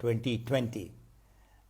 2020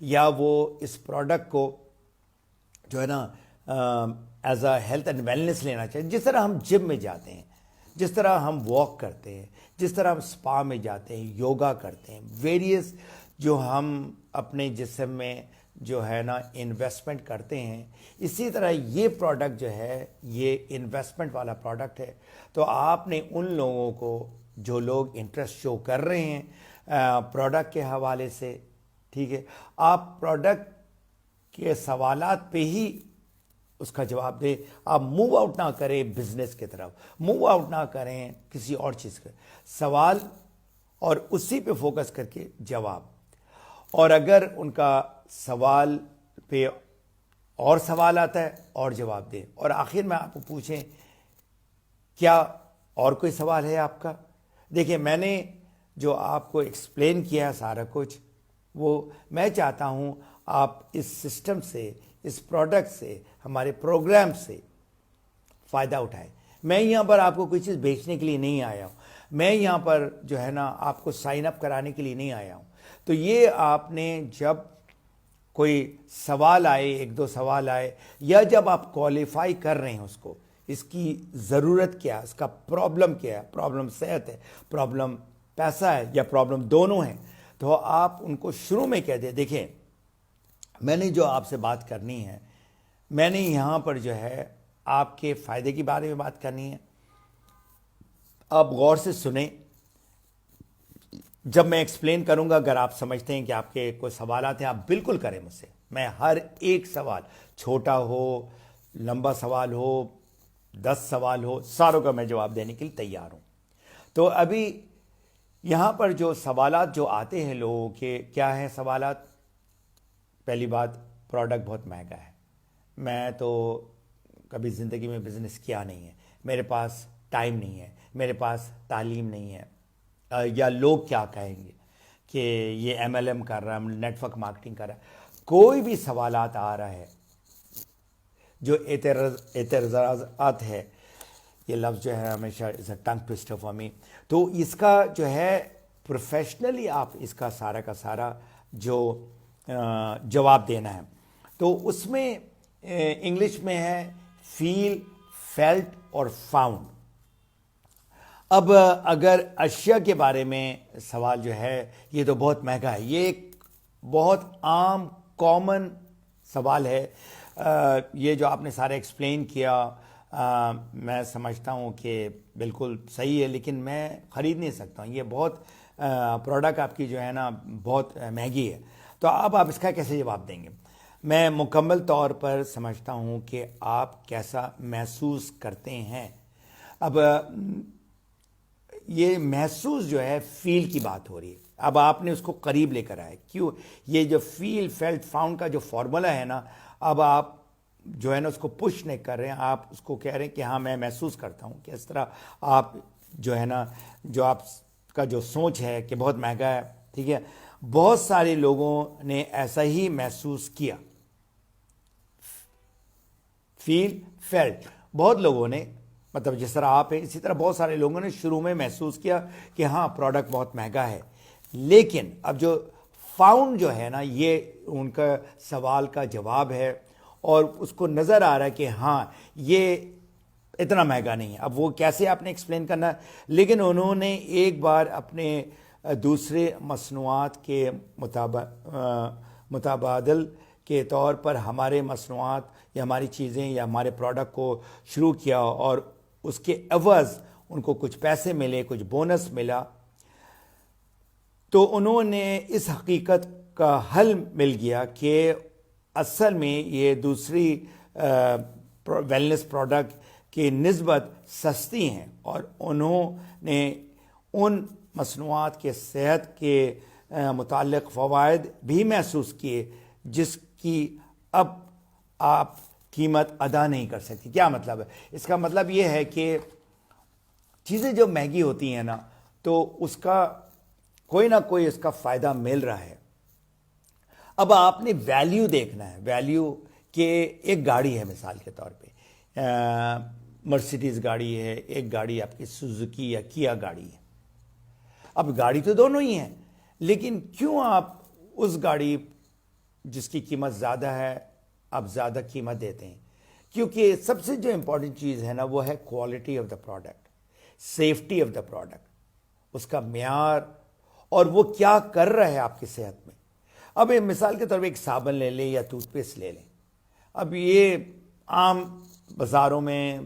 یا وہ اس پروڈکٹ کو جو ہے نا as a health and wellness لینا چاہیے. جس طرح ہم جم میں جاتے ہیں, جس طرح ہم واک کرتے ہیں, جس طرح ہم سپا میں جاتے ہیں, یوگا کرتے ہیں, ویریس جو ہم اپنے جسم میں جو ہے نا انویسٹمنٹ کرتے ہیں, اسی طرح یہ پروڈکٹ جو ہے یہ انویسٹمنٹ والا پروڈکٹ ہے. تو آپ نے ان لوگوں کو جو لوگ انٹرسٹ شو کر رہے ہیں پروڈکٹ کے حوالے سے, ٹھیک ہے, آپ پروڈکٹ کے سوالات پہ ہی اس کا جواب دیں. آپ موو آؤٹ نہ کریں بزنس کی طرف, موو آؤٹ نہ کریں کسی اور چیز کے سوال, اور اسی پہ فوکس کر کے جواب. اور اگر ان کا سوال پہ اور سوال آتا ہے اور جواب دیں, اور آخر میں آپ کو پوچھیں کیا اور کوئی سوال ہے آپ کا. دیکھیں میں نے جو آپ کو ایکسپلین کیا سارا کچھ, وہ میں چاہتا ہوں آپ اس سسٹم سے, اس پروڈکٹ سے, ہمارے پروگرام سے فائدہ اٹھائیں. میں یہاں پر آپ کو کوئی چیز بیچنے کے لیے نہیں آیا ہوں, میں یہاں پر جو ہے نا آپ کو سائن اپ کرانے کے لیے نہیں آیا ہوں. تو یہ آپ نے جب کوئی سوال آئے, ایک دو سوال آئے, یا جب آپ کوالیفائی کر رہے ہیں اس کو, اس کی ضرورت کیا, اس کا پرابلم کیا ہے, پرابلم صحت ہے, پرابلم پیسہ ہے, یا پرابلم دونوں ہیں, تو آپ ان کو شروع میں کہہ دیں دیکھیں میں نے جو آپ سے بات کرنی ہے, میں نے یہاں پر جو ہے آپ کے فائدے کے بارے میں بات کرنی ہے. آپ غور سے سنیں, جب میں ایکسپلین کروں گا اگر آپ سمجھتے ہیں کہ آپ کے کوئی سوالات ہیں آپ بالکل کریں مجھ سے. میں ہر ایک سوال, چھوٹا ہو, لمبا سوال ہو, 10 سوال ہو, ساروں کا میں جواب دینے کے لیے تیار ہوں. تو ابھی یہاں پر جو سوالات جو آتے ہیں لوگوں کے, کیا ہیں سوالات؟ پہلی بات, پروڈکٹ بہت مہنگا ہے, میں تو کبھی زندگی میں بزنس کیا نہیں ہے, میرے پاس ٹائم نہیں ہے, میرے پاس تعلیم نہیں ہے, یا لوگ کیا کہیں گے کہ یہ MLM کر رہا ہے, نیٹ ورک مارکیٹنگ کر رہا ہے. کوئی بھی سوالات آ رہا ہے جو اعتراضات ہے, یہ لفظ جو ہے ہمیشہ از اے ٹنگ ٹوسٹر فار می. تو اس کا جو ہے پروفیشنلی آپ اس کا سارا جو جواب دینا ہے, تو اس میں انگلش میں ہے فیل, فیلٹ اور فاؤنڈ. اب اگر اشیاء کے بارے میں سوال جو ہے یہ تو بہت مہنگا ہے, یہ ایک بہت عام کامن سوال ہے. یہ جو آپ نے سارا ایکسپلین کیا میں سمجھتا ہوں کہ بالکل صحیح ہے, لیکن میں خرید نہیں سکتا ہوں, یہ بہت پروڈکٹ آپ کی جو ہے نا بہت مہنگی ہے. تو اب آپ اس کا کیسے جواب دیں گے؟ میں مکمل طور پر سمجھتا ہوں کہ آپ کیسا محسوس کرتے ہیں. اب یہ محسوس جو ہے فیل کی بات ہو رہی ہے, اب آپ نے اس کو قریب لے کر آئے. کیوں؟ یہ جو فیل, فیلٹ, فاؤنڈ کا جو فارمولہ ہے نا, اب آپ جو ہے نا اس کو پش نہیں کر رہے ہیں, آپ اس کو کہہ رہے ہیں کہ ہاں میں محسوس کرتا ہوں. کہ اس طرح آپ جو ہے نا, جو آپ کا جو سوچ ہے کہ بہت مہنگا ہے, ٹھیک ہے, بہت سارے لوگوں نے ایسا ہی محسوس کیا. فیل, فیلٹ, بہت لوگوں نے, مطلب جس طرح آپ ہیں اسی طرح بہت سارے لوگوں نے شروع میں محسوس کیا کہ ہاں پروڈکٹ بہت مہنگا ہے. لیکن اب جو فاؤنڈ جو ہے نا, یہ ان کا سوال کا جواب ہے, اور اس کو نظر آ رہا ہے کہ ہاں یہ اتنا مہنگا نہیں ہے. اب وہ کیسے آپ نے ایکسپلین کرنا ہے, لیکن انہوں نے ایک بار اپنے دوسرے مصنوعات کے متبادل کے طور پر ہمارے مصنوعات یا ہماری چیزیں یا ہمارے پروڈکٹ کو شروع کیا, اور اس کے عوض ان کو کچھ پیسے ملے, کچھ بونس ملا. تو انہوں نے اس حقیقت کا حل مل گیا کہ اصل میں یہ دوسری ویلنس پروڈکٹ کی نسبت سستی ہیں, اور انہوں نے ان مصنوعات کے صحت کے متعلق فوائد بھی محسوس کیے جس کی اب آپ قیمت ادا نہیں کر سکتی. کیا مطلب ہے اس کا؟ مطلب یہ ہے کہ چیزیں جو مہنگی ہوتی ہیں نا, تو اس کا کوئی نہ کوئی اس کا فائدہ مل رہا ہے. اب آپ نے ویلیو دیکھنا ہے, ویلیو کہ ایک گاڑی ہے مثال کے طور پہ, مرسیڈیز گاڑی ہے, ایک گاڑی آپ کی سوزوکی یا کیا گاڑی ہے. اب گاڑی تو دونوں ہی ہیں, لیکن کیوں آپ اس گاڑی جس کی قیمت زیادہ ہے اب زیادہ قیمت دیتے ہیں، کیونکہ سب سے جو امپورٹنٹ چیز ہے نا وہ ہے quality of the product, safety of the product, اس کا معیار، اور وہ کیا کر رہا ہے آپ کی صحت میں۔ اب ایک مثال کے طور پہ ایک صابن لے لیں یا ٹوتھ پیسٹ لے لیں، اب یہ عام بازاروں میں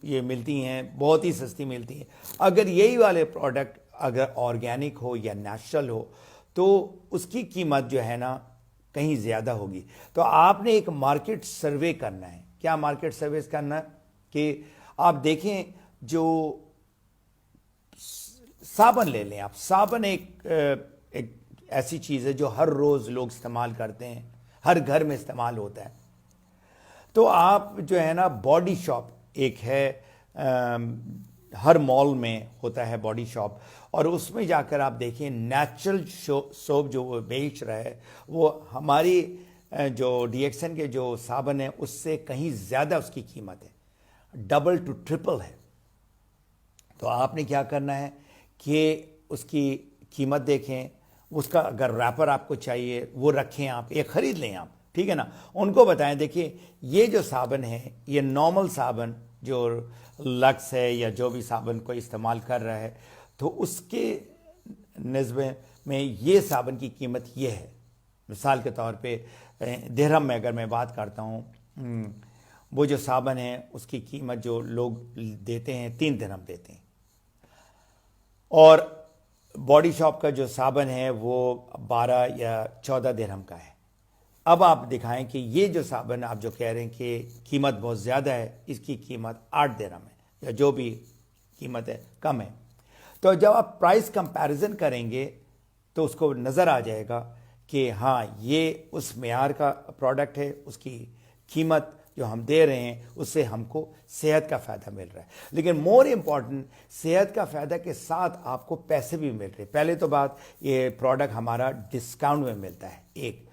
یہ ملتی ہیں، بہت ہی سستی ملتی ہیں۔ اگر یہی والے پروڈکٹ اگر آرگینک ہو یا نیچرل ہو تو اس کی قیمت جو ہے نا کہیں زیادہ ہوگی۔ تو آپ نے ایک مارکیٹ سروے کرنا ہے۔ کیا مارکیٹ سروے کرنا ہے؟ کہ آپ دیکھیں جو صابن لے لیں، آپ صابن ایک ایسی چیز ہے جو ہر روز لوگ استعمال کرتے ہیں، ہر گھر میں استعمال ہوتا ہے۔ تو آپ جو ہے نا باڈی شاپ ایک ہے، ہر مال میں ہوتا ہے باڈی شاپ، اور اس میں جا کر آپ دیکھیں نیچرل سوپ جو وہ بیچ رہا ہے وہ ہماری جو ڈی ایکس این کے جو صابن ہے اس سے کہیں زیادہ اس کی قیمت ہے، ڈبل ٹو ٹرپل ہے۔ تو آپ نے کیا کرنا ہے کہ اس کی قیمت دیکھیں، اس کا اگر ریپر آپ کو چاہیے وہ رکھیں، آپ ایک خرید لیں آپ، ٹھیک ہے نا، ان کو بتائیں دیکھیں یہ جو صابن ہے یہ نارمل صابن جو لکس ہے یا جو بھی صابن کو استعمال کر رہا ہے تو اس کے نسبے میں یہ صابن کی قیمت یہ ہے۔ مثال کے طور پہ درہم میں اگر میں بات کرتا ہوں، وہ جو صابن ہے اس کی قیمت جو لوگ دیتے ہیں 3 درہم دیتے ہیں، اور باڈی شاپ کا جو صابن ہے وہ 12 یا 14 درہم کا ہے۔ اب آپ دکھائیں کہ یہ جو صابن آپ جو کہہ رہے ہیں کہ قیمت بہت زیادہ ہے، اس کی قیمت 8 درہم ہے یا جو بھی قیمت ہے کم ہے۔ تو جب آپ پرائس کمپیریزن کریں گے تو اس کو نظر آ جائے گا کہ ہاں یہ اس معیار کا پروڈکٹ ہے، اس کی قیمت جو ہم دے رہے ہیں اس سے ہم کو صحت کا فائدہ مل رہا ہے۔ لیکن مور امپورٹنٹ، صحت کا فائدہ کے ساتھ آپ کو پیسے بھی مل رہے ہیں۔ پہلے تو بات یہ پروڈکٹ ہمارا ڈسکاؤنٹ میں ملتا ہے ایک،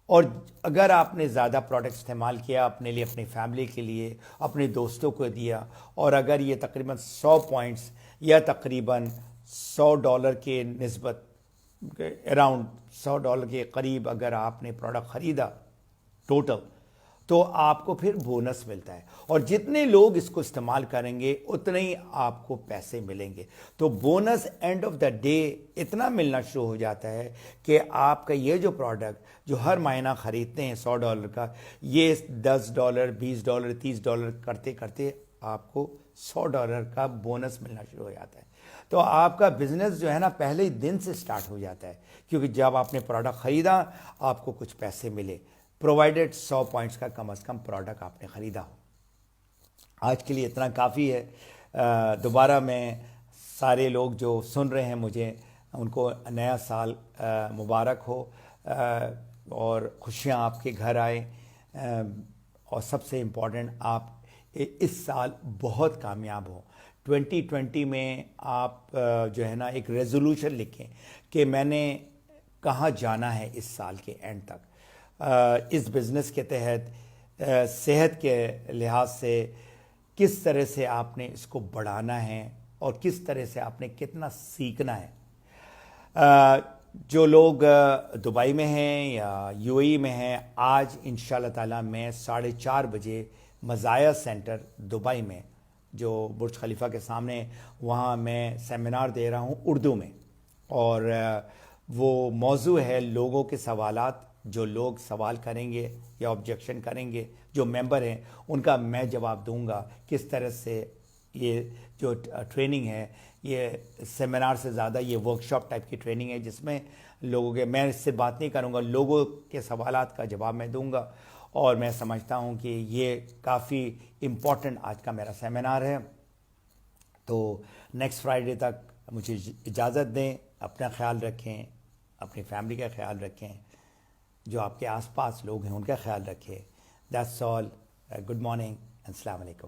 اور اگر آپ نے زیادہ پروڈکٹ استعمال کیا اپنے لیے، اپنی فیملی کے لیے، اپنے دوستوں کو دیا، اور اگر یہ تقریباً 100 پوائنٹس یا تقریباً $100 کے نسبت اراؤنڈ $100 کے قریب اگر آپ نے پروڈکٹ خریدا ٹوٹل، تو آپ کو پھر بونس ملتا ہے، اور جتنے لوگ اس کو استعمال کریں گے اتنے ہی آپ کو پیسے ملیں گے۔ تو bonus end of the day اتنا ملنا شروع ہو جاتا ہے کہ آپ کا یہ جو پروڈکٹ جو ہر مہینہ خریدتے ہیں $100 کا، یہ $10 $20 $30 کرتے کرتے آپ کو $100 کا بونس ملنا شروع ہو جاتا ہے۔ تو آپ کا بزنس جو ہے نا پہلے ہی دن سے سٹارٹ ہو جاتا ہے، کیونکہ جب آپ نے پروڈکٹ خریدا آپ کو کچھ پیسے ملے، پرووائڈڈ 100 پوائنٹس کا کم از کم پروڈکٹ آپ نے خریدا ہو۔ آج کے لیے اتنا کافی ہے۔ دوبارہ میں سارے لوگ جو سن رہے ہیں مجھے، ان کو نیا سال مبارک ہو، اور خوشیاں آپ کے گھر آئیں، اور سب سے امپورٹنٹ آپ اس سال بہت کامیاب ہوں۔ 2020 میں آپ جو ہے نا ایک ریزولوشن لکھیں کہ میں نے کہاں جانا ہے اس سال کے اینڈ تک، اس بزنس کے تحت صحت کے لحاظ سے کس طرح سے آپ نے اس کو بڑھانا ہے اور کس طرح سے آپ نے کتنا سیکھنا ہے۔ جو لوگ دبئی میں ہیں یا یو اے ای میں ہیں، آج انشاءاللہ تعالیٰ میں 4:30 بجے مزایا سینٹر دبئی میں جو برج خلیفہ کے سامنے، وہاں میں سیمینار دے رہا ہوں اردو میں، اور وہ موضوع ہے لوگوں کے سوالات۔ جو لوگ سوال کریں گے یا آبجیکشن کریں گے، جو ممبر ہیں ان کا میں جواب دوں گا کس طرح سے۔ یہ جو ٹریننگ ہے یہ سیمینار سے زیادہ یہ ورکشاپ ٹائپ کی ٹریننگ ہے، جس میں لوگوں کے، میں اس سے بات نہیں کروں گا، لوگوں کے سوالات کا جواب میں دوں گا، اور میں سمجھتا ہوں کہ یہ کافی امپورٹنٹ آج کا میرا سیمینار ہے۔ تو نیکسٹ فرائیڈے تک مجھے اجازت دیں، اپنا خیال رکھیں، اپنی فیملی کا خیال رکھیں، جو آپ کے آس پاس لوگ ہیں ان کا خیال رکھیں۔ دیٹس آل، گڈ مارننگ، السلام علیکم۔